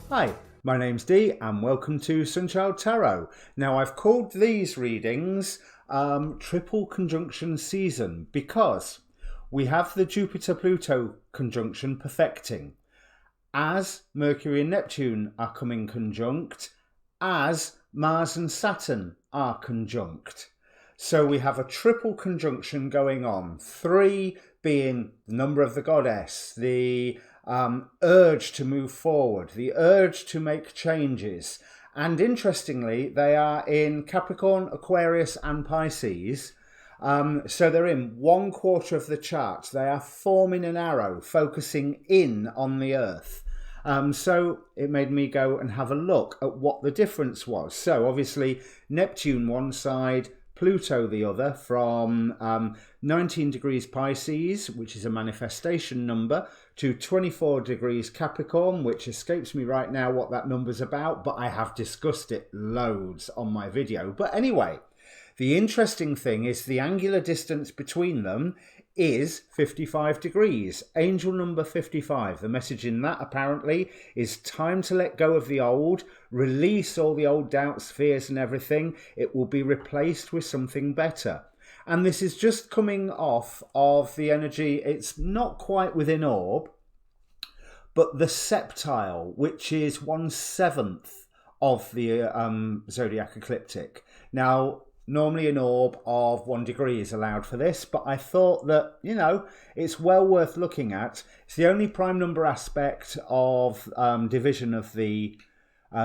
Hi, my name's Dee and welcome to Untitled Tarot. Now I've called these readings Triple Conjunction Season because we have the Jupiter-Pluto conjunction perfecting, as Mercury and Neptune are coming conjunct, as Mars and Saturn are conjunct. So we have a triple conjunction going on, 3 being the number of the goddess, the urge to move forward, the urge to make changes. And interestingly, they are in Capricorn, Aquarius and Pisces. So they're in 1/4 of the chart. They are forming an arrow, focusing in on the Earth. So it made me go and have a look at what the difference was. So obviously Neptune one side, Pluto the other, from 19 degrees Pisces, which is a manifestation number, to 24 degrees Capricorn, which escapes me right now what that number's about, but I have discussed it loads on my video. But anyway, the interesting thing is the angular distance between them is 55 degrees. Angel number 55. The message in that apparently is time to let go of the old, release all the old doubts, fears and everything. It will be replaced with something better. And this is just coming off of the energy. It's not quite within orb, but the septile, which is 1/7 of the zodiac ecliptic. Now, normally an orb of 1 degree is allowed for this, but I thought that, it's well worth looking at. It's the only prime number aspect of division of the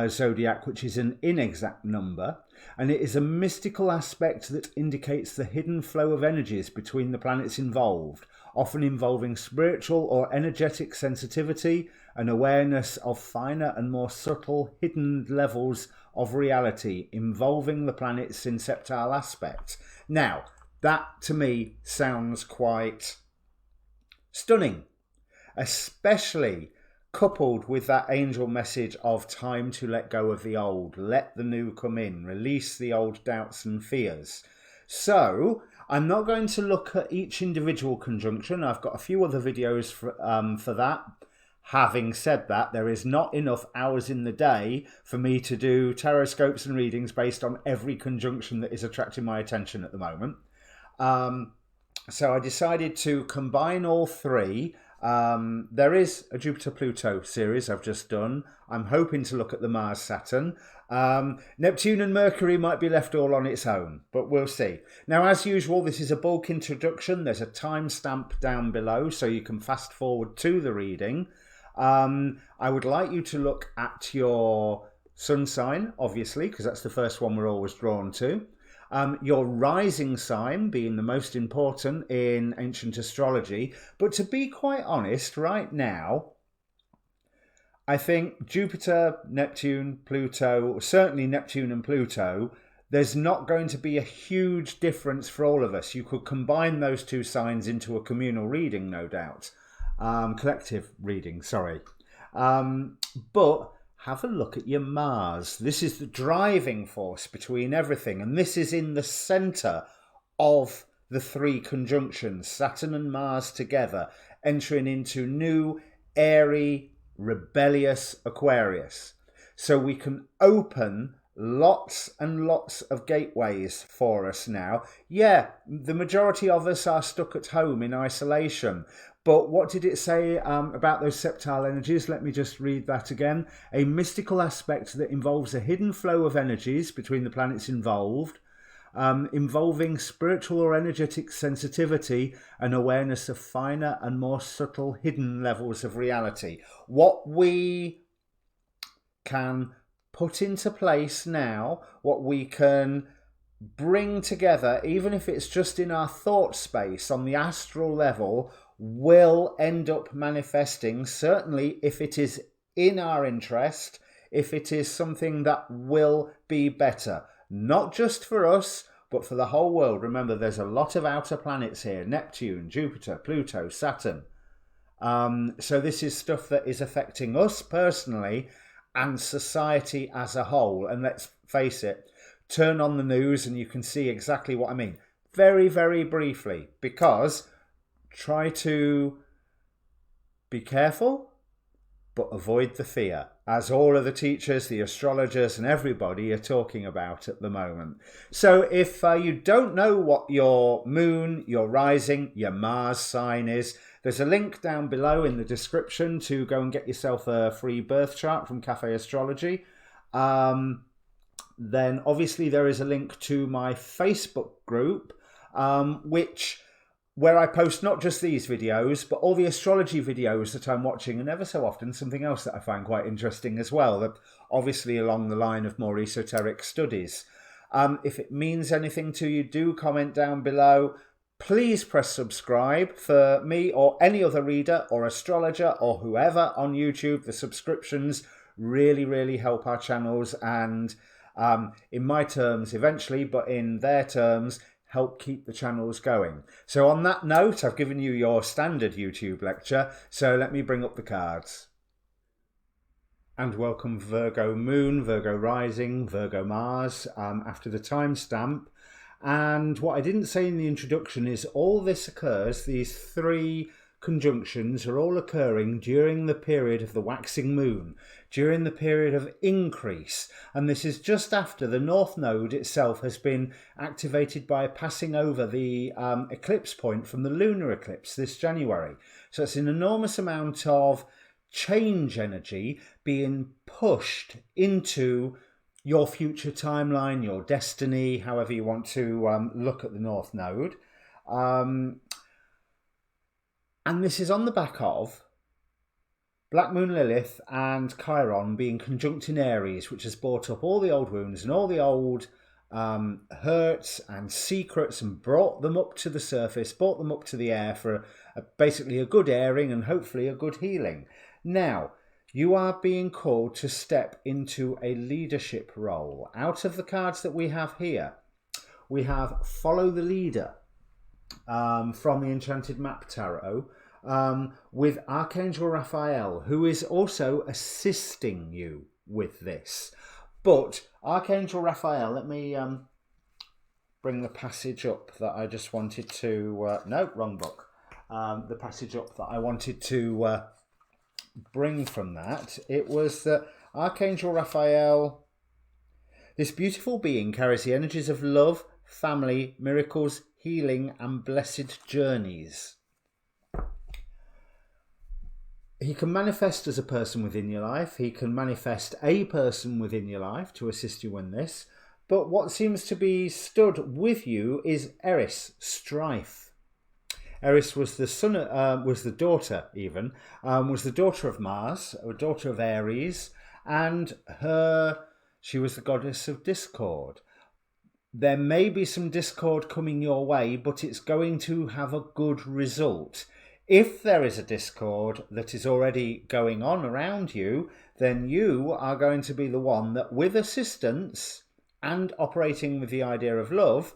zodiac, which is an inexact number, and it is a mystical aspect that indicates the hidden flow of energies between the planets involved, often involving spiritual or energetic sensitivity and awareness of finer and more subtle hidden levels of reality involving the planets in septile aspect. Now, that to me sounds quite stunning, especially coupled with that angel message of time to let go of the old, let the new come in, release the old doubts and fears. So I'm not going to look at each individual conjunction. I've got a few other videos for that. Having said that, there is not enough hours in the day for me to do tarot scopes and readings based on every conjunction that is attracting my attention at the moment. So I decided to combine all three. There is a Jupiter-Pluto series I've just done. I'm hoping to look at the Mars-Saturn. Neptune and Mercury might be left all on its own, but we'll see. Now, as usual, this is a bulk introduction. There's a timestamp down below, so you can fast forward to the reading. I would like you to look at your sun sign, obviously, because that's the first one we're always drawn to. Your rising sign being the most important in ancient astrology. But to be quite honest, right now, I think Jupiter, Neptune, Pluto, certainly Neptune and Pluto, there's not going to be a huge difference for all of us. You could combine those two signs into a communal reading, no doubt. Collective reading, sorry. But have a look at your Mars. This is the driving force between everything, and this is in the centre of the 3 conjunctions, Saturn and Mars together, entering into new, airy, rebellious Aquarius. So we can open lots and lots of gateways for us now. Yeah, the majority of us are stuck at home in isolation. But what did it say about those septile energies? Let me just read that again. A mystical aspect that involves a hidden flow of energies between the planets involved, involving spiritual or energetic sensitivity and awareness of finer and more subtle hidden levels of reality. What we can put into place now, what we can bring together, even if it's just in our thought space on the astral level, will end up manifesting, certainly if it is in our interest, if it is something that will be better, not just for us, but for the whole world. Remember, there's a lot of outer planets here: Neptune, Jupiter, Pluto, Saturn. So this is stuff that is affecting us personally and society as a whole. And let's face it, turn on the news and you can see exactly what I mean. Very, very briefly, because try to be careful, but avoid the fear, as all of the teachers, the astrologers and everybody are talking about at the moment. So if you don't know what your moon, your rising, your Mars sign is, there's a link down below in the description to go and get yourself a free birth chart from Cafe Astrology. Then obviously there is a link to my Facebook group, where I post not just these videos, but all the astrology videos that I'm watching, and ever so often something else that I find quite interesting as well, that obviously along the line of more esoteric studies. If it means anything to you, do comment down below. Please press subscribe for me or any other reader or astrologer or whoever on YouTube. The subscriptions really, really help our channels and, in my terms eventually, but in their terms, help keep the channels going. So on that note, I've given you your standard YouTube lecture, so let me bring up the cards. And welcome Virgo Moon, Virgo Rising, Virgo Mars, after the timestamp. And what I didn't say in the introduction is all this occurs, these three conjunctions are all occurring during the period of the waxing moon, during the period of increase, and this is just after the North Node itself has been activated by passing over the eclipse point from the lunar eclipse this January. So it's an enormous amount of change energy being pushed into your future timeline, your destiny, however you want to look at the North Node. And this is on the back of Black Moon Lilith and Chiron being conjunct in Aries, which has brought up all the old wounds and all the old hurts and secrets and brought them up to the surface, brought them up to the air for basically a good airing and hopefully a good healing. Now, you are being called to step into a leadership role. Out of the cards that we have here, we have Follow the Leader from the Enchanted Map Tarot, with Archangel Raphael, who is also assisting you with this. But Archangel Raphael, let me bring the passage up that I just wanted to... no, wrong book. The passage up that I wanted to bring from that. It was that Archangel Raphael, this beautiful being, carries the energies of love, family, miracles, healing and blessed journeys. He can manifest as a person within your life. He can manifest a person within your life to assist you in this. But what seems to be stood with you is Eris, strife. Eris was the son, was the daughter even, was the daughter of Mars, a daughter of Aries, and she was the goddess of discord. There may be some discord coming your way, but it's going to have a good result. If there is a discord that is already going on around you, then you are going to be the one that, with assistance and operating with the idea of love,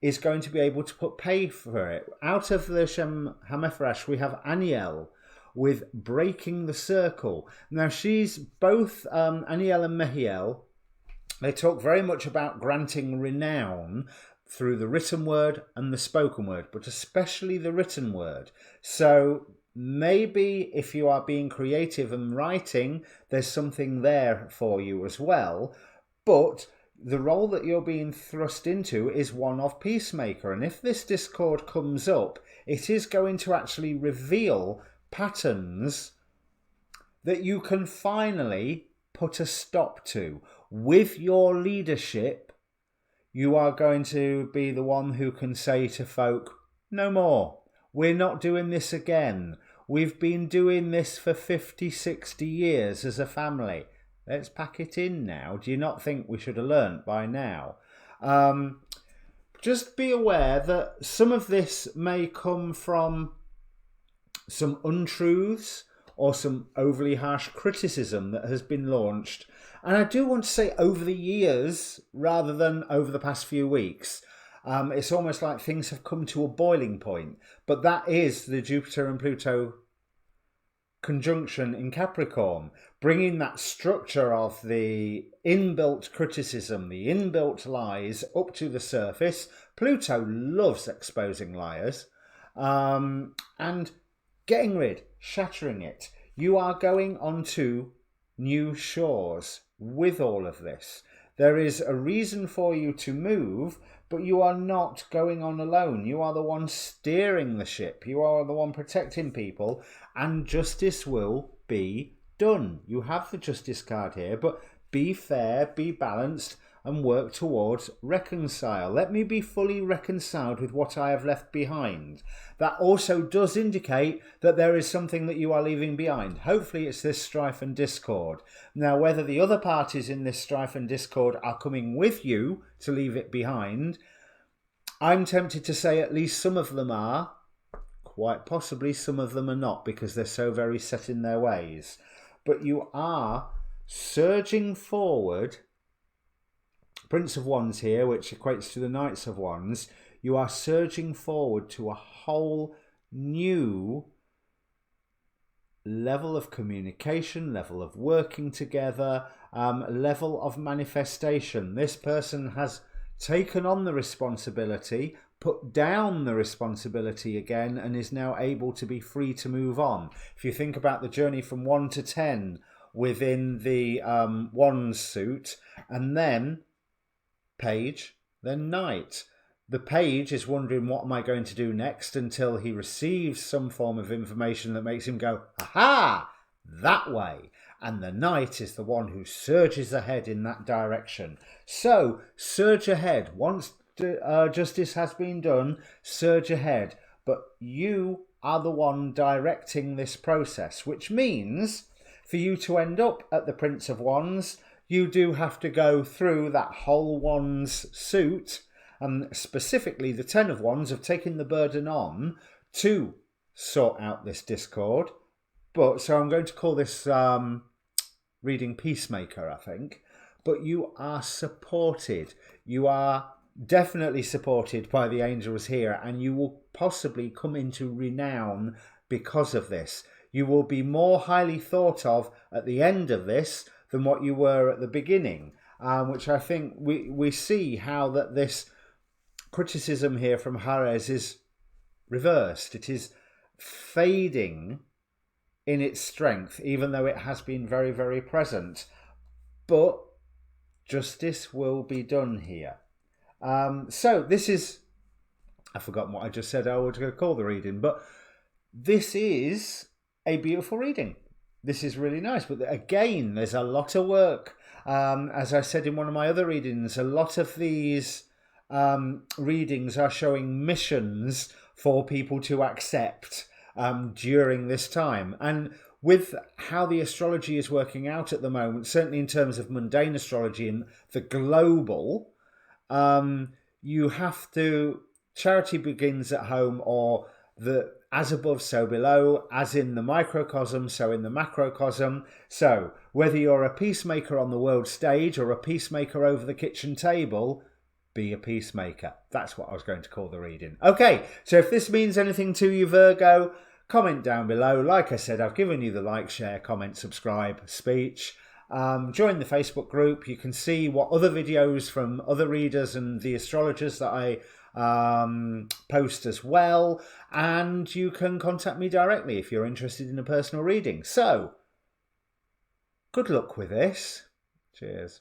is going to be able to pay for it. Out of the Shem Hamefresh, we have Aniel with Breaking the Circle. Now, she's both Aniel and Mehiel. They talk very much about granting renown through the written word and the spoken word, but especially the written word. So maybe if you are being creative and writing, there's something there for you as well. But the role that you're being thrust into is one of Peacemaker. And if this discord comes up, it is going to actually reveal patterns that you can finally put a stop to. With your leadership, you are going to be the one who can say to folk, no more. We're not doing this again. We've been doing this for 50, 60 years as a family. Let's pack it in now. Do you not think we should have learnt by now? Just be aware that some of this may come from some untruths or some overly harsh criticism that has been launched. And I do want to say over the years rather than over the past few weeks. It's almost like things have come to a boiling point. But that is the Jupiter and Pluto conjunction in Capricorn, bringing that structure of the inbuilt criticism, the inbuilt lies up to the surface. Pluto loves exposing liars and getting rid, shattering it. You are going onto new shores with all of this. There is a reason for you to move, but you are not going on alone. You are the one steering the ship. You are the one protecting people, and justice will be done. You have the justice card here, but be fair, be balanced, and work towards reconcile. Let me be fully reconciled with what I have left behind. That also does indicate that there is something that you are leaving behind. Hopefully it's this strife and discord. Now, whether the other parties in this strife and discord are coming with you to leave it behind, I'm tempted to say at least some of them are. Quite possibly some of them are not, because they're so very set in their ways. But you are surging forward. Prince of Wands here, which equates to the Knights of Wands. You are surging forward to a whole new level of communication, level of working together, level of manifestation. This person has taken on the responsibility, put down the responsibility again, and is now able to be free to move on. If you think about the journey from 1 to 10 within the Wands suit, and then Page, then Knight. The Page is wondering, what am I going to do next, until he receives some form of information that makes him go, aha, that way. And the Knight is the one who surges ahead in that direction. So, surge ahead. Once justice has been done, surge ahead. But you are the one directing this process, which means for you to end up at the Prince of Wands, you do have to go through that whole Wands suit, and specifically the 10 of Wands have taken the burden on to sort out this discord. But so I'm going to call this reading Peacemaker, I think. But you are supported. You are definitely supported by the angels here, and you will possibly come into renown because of this. You will be more highly thought of at the end of this than what you were at the beginning, which I think we see how that this criticism here from Hares is reversed. It is fading in its strength, even though it has been very, very present. But justice will be done here. So this is, I've forgotten what I just said I was going to call the reading, but this is a beautiful reading. This is really nice, but again, there's a lot of work. As I said in one of my other readings, a lot of these readings are showing missions for people to accept during this time. And with how the astrology is working out at the moment, certainly in terms of mundane astrology and the global, you have to, charity begins at home, or the as above, so below, as in the microcosm, so in the macrocosm. So whether you're a peacemaker on the world stage or a peacemaker over the kitchen table, be a peacemaker. That's what I was going to call the reading. Okay, so if this means anything to you, Virgo, comment down below. Like I said, I've given you the like, share, comment, subscribe speech. Join the Facebook group. You can see what other videos from other readers and the astrologers that I post as well, and you can contact me directly if you're interested in a personal reading. So good luck with this. Cheers.